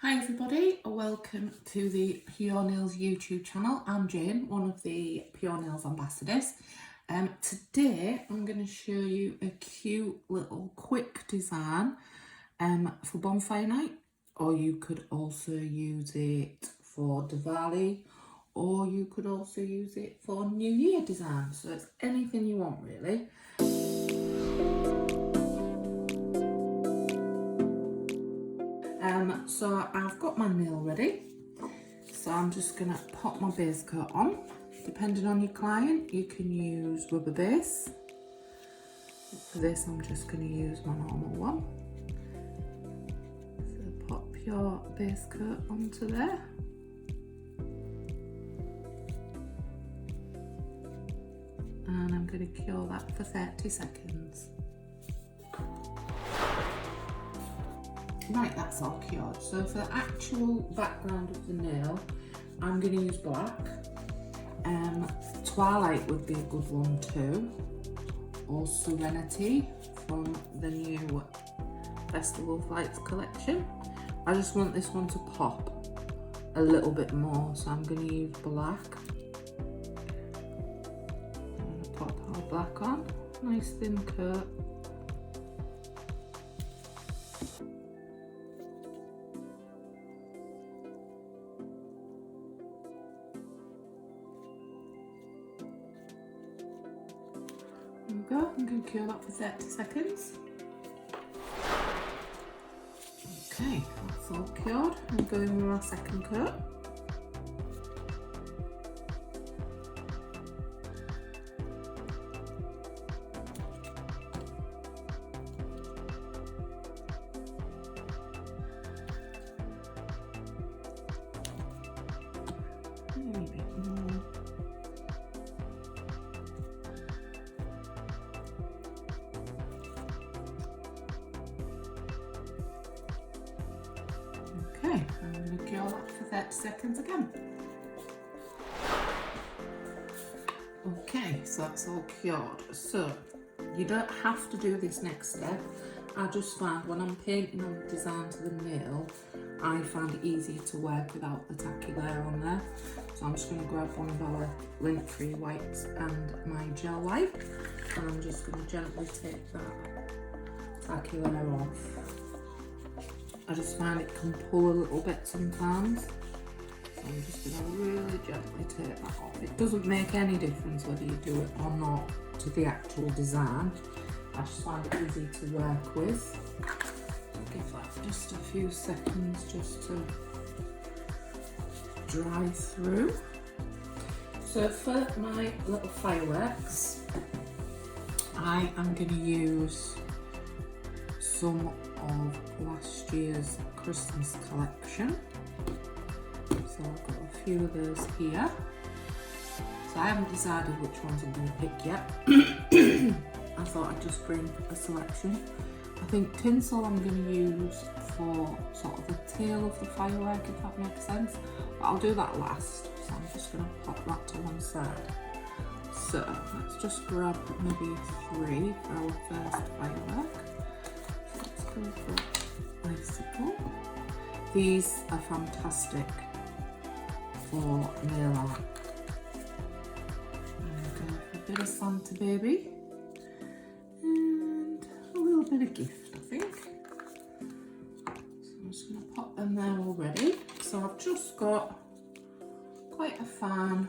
Hi everybody, welcome to the Pure Nails YouTube channel. I'm Jane, one of the Pure Nails ambassadors. Today I'm going to show you a cute little quick design for Bonfire night, or you could also use it for Diwali, or you could also use it for New Year design. So it's anything you want really. So I've got my nail ready, so I'm just going to pop my base coat on. Depending on your client, you can use rubber base. For this I'm just going to use my normal one. So pop your base coat onto there. And I'm going to cure that for 30 seconds. Right, that's all cured. So for the actual background of the nail, I'm going to use black. Twilight would be a good one too, or Serenity from the new Festival of Lights collection. I just want this one to pop a little bit more, so I'm going to use black. Pop our black on, nice thin coat. There we go, I'm going to cure that for 30 seconds. Okay, that's all cured. I'm going with our second coat. Maybe a bit more. Okay, I'm going to cure that for 30 seconds again. Okay, so that's all cured. So you don't have to do this next step. I just find when I'm painting on the design to the nail, I find it easier to work without the tacky layer on there. So I'm just going to grab one of our lint-free wipes and my gel wipe, and I'm just going to gently take that tacky layer off. I just find it can pull a little bit sometimes. So I'm just going to really gently take that off. It doesn't make any difference whether you do it or not to the actual design. I just find it easy to work with. So give that just a few seconds just to dry through. So for my little fireworks, I am going to use some of last year's Christmas collection. So I've got a few of those here. So I haven't decided which ones I'm going to pick yet. I thought I'd just bring a selection. I think Tinsel I'm going to use for sort of the tail of the firework, if that makes sense. But I'll do that last. So I'm just going to pop that to one side. So let's just grab maybe 3 for our first firework. Let's go for Icicle. These are fantastic for nail art. I'm going to go for a bit of Santa Baby and a little bit of gift, I think. So I'm just going to pop them there already. So I've just got quite a fine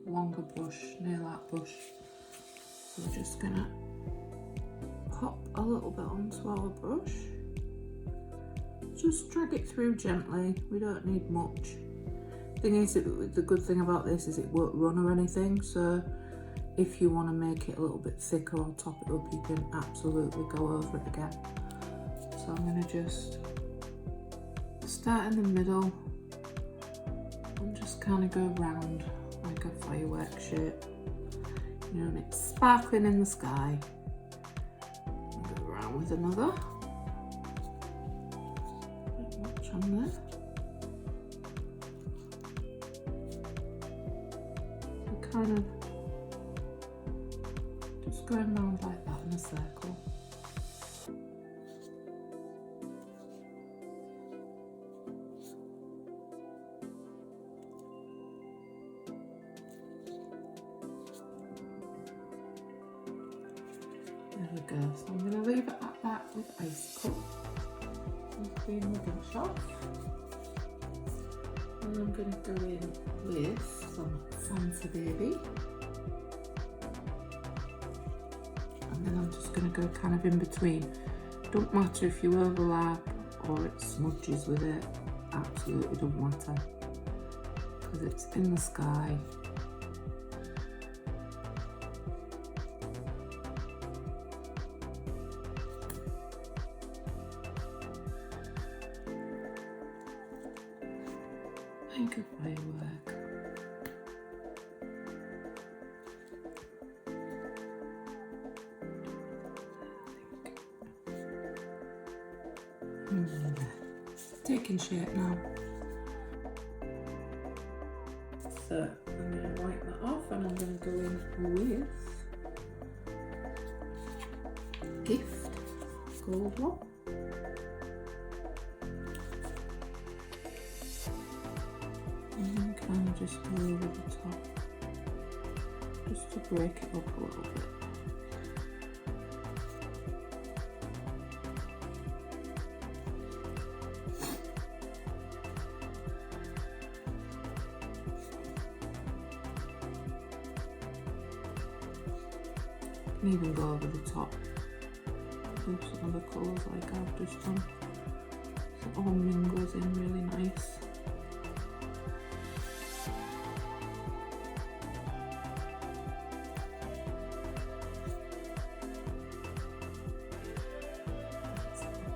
longer brush, nail art brush. So we're just going to pop a little bit onto our brush. Just drag it through gently, we don't need much. Thing is, the good thing about this is it won't run or anything, so if you want to make it a little bit thicker or top it up, you can absolutely go over it again. So I'm going to just start in the middle and just kind of go round like a firework shape. You know, and it's sparkling in the sky. I'll go around with another. On there. So kind of just going around like that in a circle. we go. So I'm going to leave it at that with Icicle. I've been rubbish off. And I'm going to go in with some Santa Baby. And then I'm just going to go kind of in between. Don't matter if you overlap or it smudges with it. Absolutely don't matter. Because it's in the sky. Make a firework. Taking shape now. So I'm going to wipe that off and I'm going to go in with Gift Gold one. And then kind of just go over the top, just to break it up a little bit. You can even go over the top with some other colours like I've just done. So it all mingles in really nice.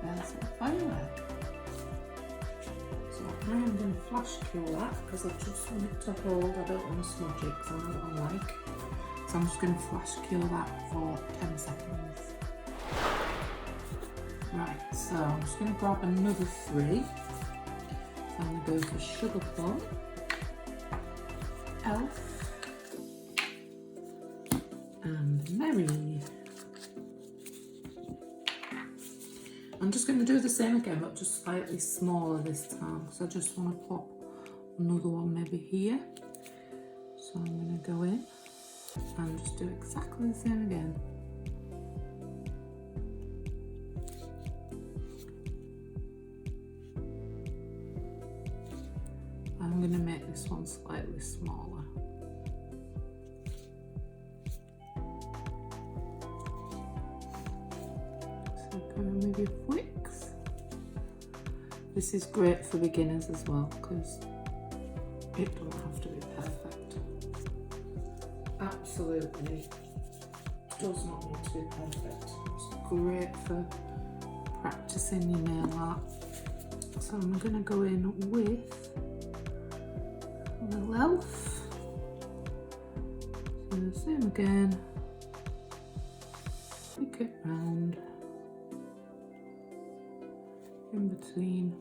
There's a firework. So I am going to flash cure that because I just want it to hold. I don't want to smudge it because I know what I like. So I'm just going to flash cure that for 10 seconds. Right, so I'm just going to grab another 3. So I'm going to go for Sugar Plum, Elf, and Merry. I'm just going to do the same again, but just slightly smaller this time, because I just want to pop another one maybe here. So I'm going to go in and just do exactly the same again. I'm going to make this one slightly smaller. So go in with your wicks. This is great for beginners as well because it doesn't have to be perfect. Absolutely does not need to be perfect. It's great for practicing your nail art. So I'm going to go in with a little elf. So the same again. Pick it round in between.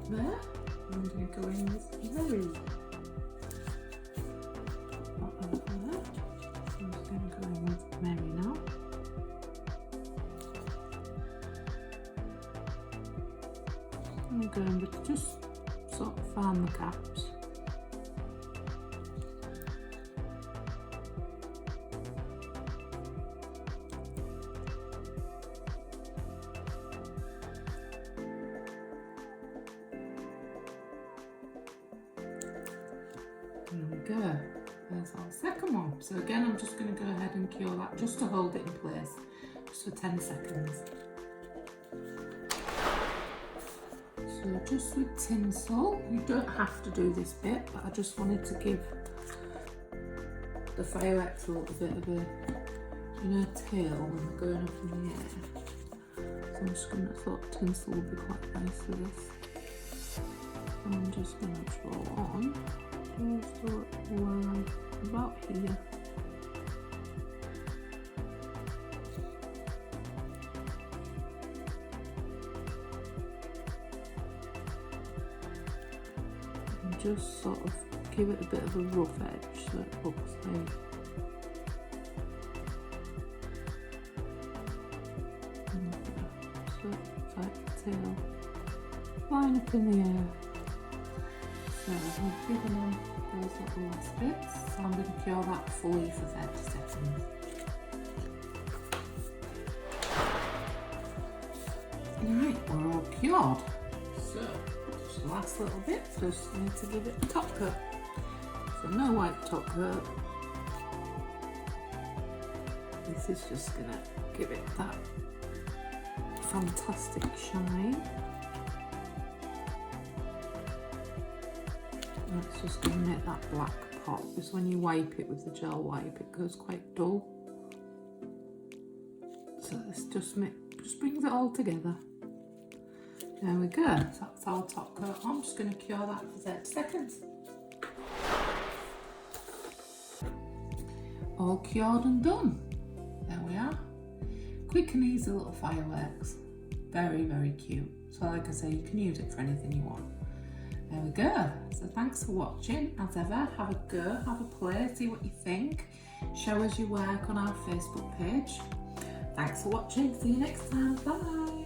There. I'm going to go in with Merry. Not over there. I'm just going to go in with Merry now. I'm going to just sort of find the gaps. There we go, there's our second one. So again, I'm just going to go ahead and cure that just to hold it in place, just for 10 seconds. So just with Tinsel, you don't have to do this bit, but I just wanted to give the fireworks a little bit of a, tail when they're going up in the air. So I'm just going to, thought Tinsel would be quite nice for this. So I'm just going to draw on. About here. And just sort of give it a bit of a rough edge so it looks like flying up in the air. So I've given them those little last bits. So I'm going to cure that fully for 30 seconds. Right, we're all cured. So just the last little bit, just need to give it a top coat. So no white top coat. This is just going to give it that fantastic shine. It's just going to make that black pop, because when you wipe it with the gel wipe it goes quite dull. So this just brings it all together. There we go, so that's our top coat. I'm just going to cure that for 30 seconds. All cured and done. There we are. Quick and easy little fireworks. Very, very cute. So like I say, you can use it for anything you want. There we go. So thanks for watching. As ever, have a go, have a play, see what you think. Show us your work on our Facebook page. Thanks for watching. See you next time. Bye.